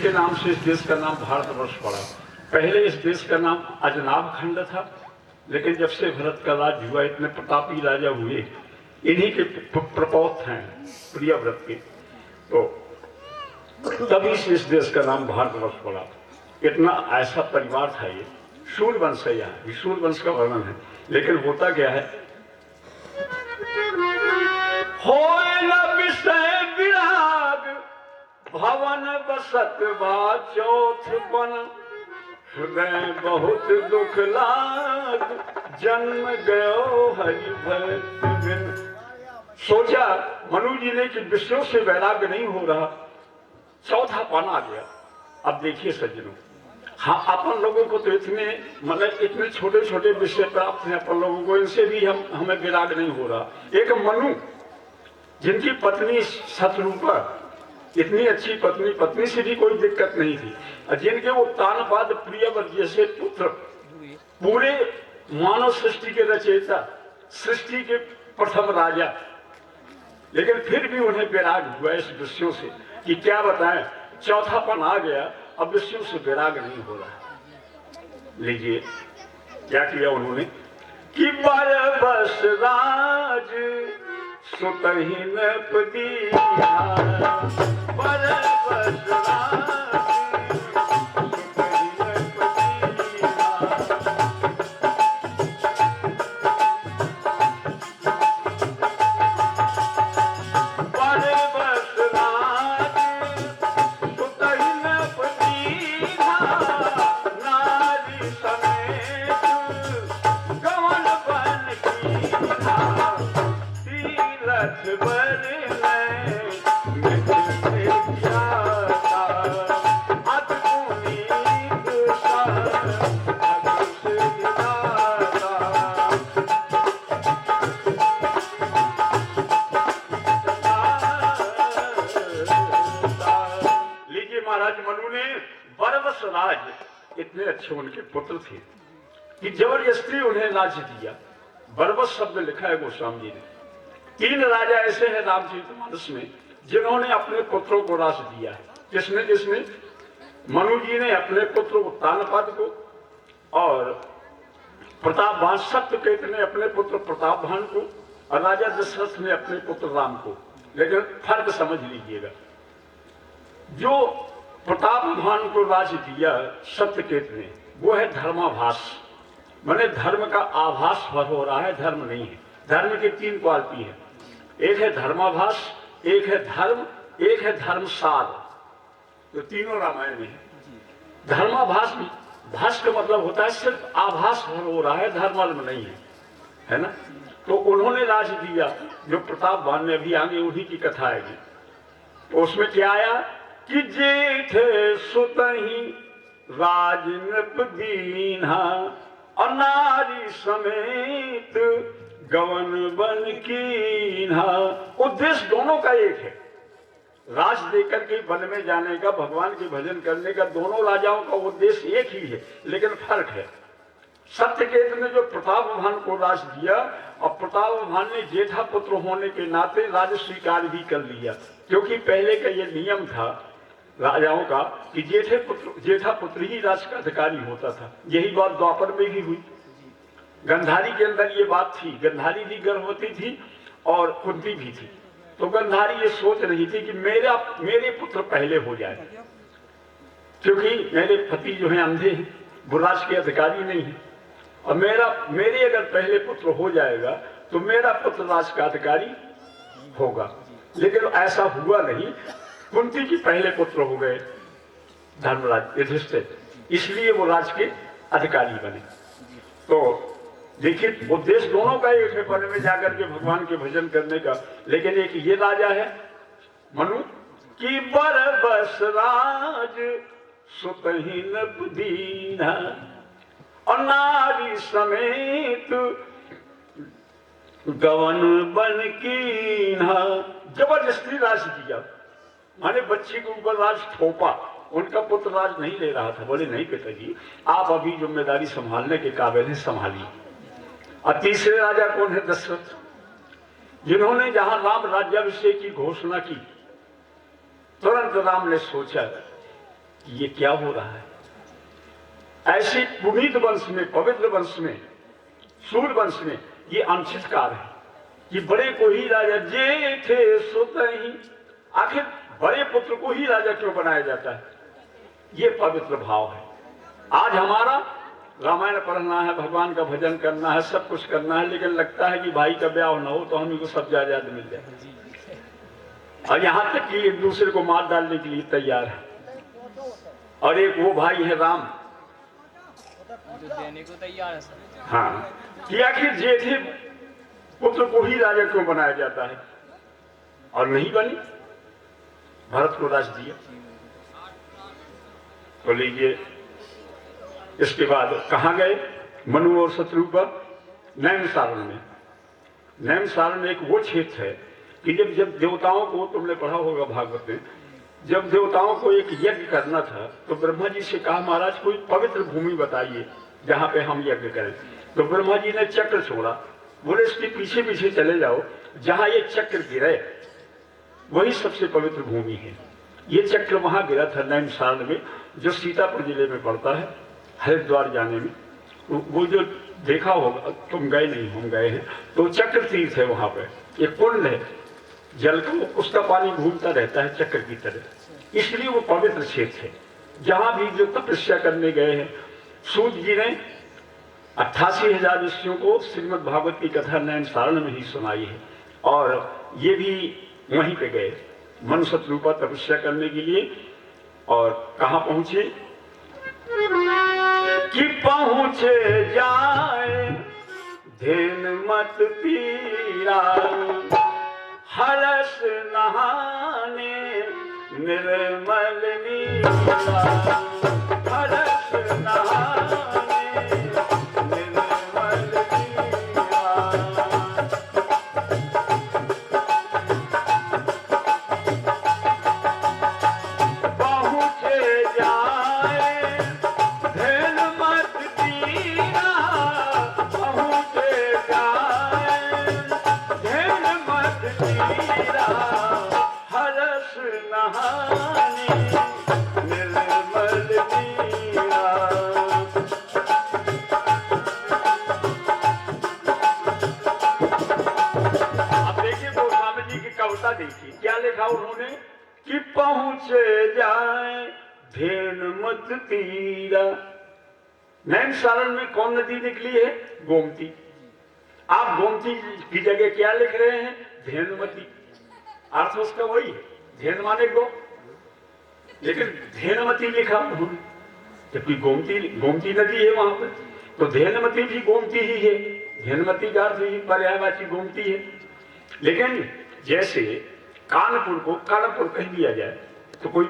के नाम से इस देश का नाम भारतवर्ष पड़ा। पहले इस देश का नाम अजनाब खंड था, लेकिन जब से भरत का राज हुआ, इतने प्रतापी राजा हुए, इन्हीं के प्रपौत्र हैं प्रियव्रत के, तो तभी से इस देश का नाम भारतवर्ष पड़ा। इतना ऐसा परिवार था ये, सूर्यवंश है, यहाँ सूर्यवंश का वर्णन है। लेकिन होता क्या है, होए न विषय विराग भवन बसत बा चौथ बन, हृदय बहुत दुख लाग जन्म गयो हरि भक्त बिन। सोचा मनु जी ने कि विषयों से वैराग्य नहीं हो रहा, चौथा पन आ गया। अब देखिए सज्जनों, हाँ अपन लोगों को तो इतने छोटे छोटे विषय प्राप्त हैं अपन लोगों को, इनसे भी हमें वैराग नहीं हो रहा। एक मनु जिनकी पत्नी शत्रुपा, इतनी अच्छी पत्नी से भी कोई दिक्कत नहीं थी, और जिनके वो तानपाद प्रियव्रत जैसे पुत्र, पूरे मानव सृष्टि के रचयिता, सृष्टि के प्रथम राजा, लेकिन फिर भी उन्हें वैराग हुआ इस विषयों से कि क्या बताएं, चौथापन आ गया, अब विषयों से वैराग नहीं हो रहा। लीजिए क्या किया उन्होंने कि बरबस राज सुतहि नपदी बरबस राज इतने अच्छे उनके पुत्र थे कि जबरदस्ती उन्हें राज दिया। बरबस शब्द लिखा है गोस्वामी जी ने। 3 राजा ऐसे हैं रामचरितमानस में जिन्होंने अपने पुत्रों को राज दिया है। किसने? मनु जी ने अपने पुत्र उत्तानपाद को, और प्रतापभान सत्यकेत ने अपने पुत्र प्रतापभान को, और राजा दशरथ ने अपने पुत्र राम को। लेकिन फर्क समझ लीजिएगा, जो प्रतापभान को राज दिया सत्यकेत ने, वो है धर्माभास, माने धर्म का आभास हो रहा है, धर्म नहीं है। धर्म की 3 क्वालिटी है, एक है धर्माभास, एक है धर्म, एक है धर्मसार। तो तीनों रामायण में है। धर्माभास, भास का मतलब होता है सिर्फ आभास हो रहा है, धर्म नहीं है, है ना। तो उन्होंने राज दिया, जो प्रतापभान ने, अभी आगे उन्हीं की कथा आएगी। तो उसमें क्या आया कि जेठ सुतहि राज नृप दीन्हा, और नारी समेत गवन बन कीन्हा। उद्देश्य दोनों का एक है, राज देकर के वन में जाने का, भगवान के भजन करने का, दोनों राजाओं का उद्देश्य एक ही है, लेकिन फर्क है। सत्यकेत ने जो प्रतापभान को राज दिया, और प्रतापभान ने जेठा पुत्र होने के नाते राज स्वीकार भी कर लिया, क्योंकि पहले का ये नियम था राजाओं का कि जेठा पुत्र ही राज का अधिकारी होता था। यही बात द्वापर में भी हुई। गंधारी के अंदर ये बात थी, गंधारी भी गर्भवती थी और कुंती भी थी। तो गंधारी ये सोच रही थी कि मेरे पुत्र पहले हो जाए, क्योंकि मेरे पति जो हैं अंधे हैं, वो राज के अधिकारी नहीं है, और मेरे अगर पहले पुत्र हो जाएगा तो मेरा पुत्र राज का अधिकारी होगा। लेकिन ऐसा हुआ नहीं, कुंती की पहले पुत्र हो गए धर्मराज युधिष्ठिर, इसलिए वो राज के अधिकारी बने। तो देखिए उद्देश्य दोनों का एक है, वन में जाकर के भगवान के भजन करने का। लेकिन एक ये राजा है मनु की बरबस राज सुतहि नप दीन्हा, और नारी समेत गवन बन कीन्हा। जबरदस्ती राज दिया, माने बच्ची के ऊपर राज थोपा। उनका पुत्र राज नहीं ले रहा था, बोले नहीं पिताजी, आप अभी जिम्मेदारी संभालने के काबिल है, संभालिए। और तीसरे राजा कौन है? दशरथ, जिन्होंने जहां राम राज्याभिषेक की घोषणा की, तुरंत राम ने सोचा कि ये क्या हो रहा है। ऐसे पुनीत वंश में, पवित्र वंश में, सूर्य वंश में ये अनुचित कार्य है कि बड़े को ही राजा जे थे सुत ही। आखिर बड़े पुत्र को ही राजा क्यों बनाया जाता है? ये पवित्र भाव है। आज हमारा रामायण पढ़ना है, भगवान का भजन करना है, सब कुछ करना है, लेकिन लगता है कि भाई का ब्याह न हो तो हम को सब जायदाद मिल जाए, और यहां तक कि एक दूसरे को मार डालने के लिए तैयार है। और एक वो भाई है राम, देने को तैयार है सर। हाँ, कि आखिर जेठे पुत्र को ही राजा क्यों बनाया जाता है? और नहीं बनी, भरत को राज दिया। तो लीजिए, इसके बाद कहाँ गए? मनु और शत्रुघ्न नैमिषारण्य में। नैमिषारण्य एक वो क्षेत्र है कि जब देवताओं को, तुमने पढ़ा होगा भागवत में, जब देवताओं को एक यज्ञ करना था तो ब्रह्मा जी से कहा महाराज कोई पवित्र भूमि बताइए जहां पे हम यज्ञ करें। तो ब्रह्मा जी ने चक्र छोड़ा, बोले इसके पीछे पीछे चले जाओ, जहां ये चक्र गिरे वही सबसे पवित्र भूमि है। ये चक्र वहां गिरा था नैमिषारण्य में, जो सीतापुर जिले में पड़ता है, हरिद्वार जाने में। वो जो देखा होगा, तुम गए नहीं, हम गए हैं, तो चक्र तीर्थ है वहां पे, एक कुंड है, जल का उसका पानी घूमता रहता है चक्र की तरह, इसलिए वो पवित्र क्षेत्र है। जहां भी जो तपस्या करने गए हैं, सूत जी ने 88,000 ऋषियों को श्रीमद् भागवत की कथा नैमिषारण्य में ही सुनाई है, और ये भी वहीं पे गए मन शत्रुपा तपस्या करने के लिए। और कहाँ पहुंचे? कि पहुंचे जाए धेन मत पीरा, हरस नहाने निर्मल नीरा, हरस नहाने निर्मल नीरा। पहुंचे जाए धेन मत पीरा, पहुंचे जाए धेन मत पीरा, हरस नहाने निर्मल नीरा। अब देखिए गोस्वामी जी की कविता देखिए, क्या लिखा उन्होंने कि पहुंचे जाए धेन मत तीरा। नैमिषारण्य में कौन नदी निकली है? गोमती। आप गोमती की जगह क्या लिख रहे हैं? धेनुमती। अर्थ उसका वही है, धेन माने गो, लेकिन धेनुमती लिखा उन्होंने, जबकि गोमती नदी है वहां पर, तो धेनुमती भी गोमती ही है, धेनुमती का अर्थ ही पर्यायवाची गोमती है। लेकिन जैसे कानपुर को कर्णपुर कह दिया जाए तो कोई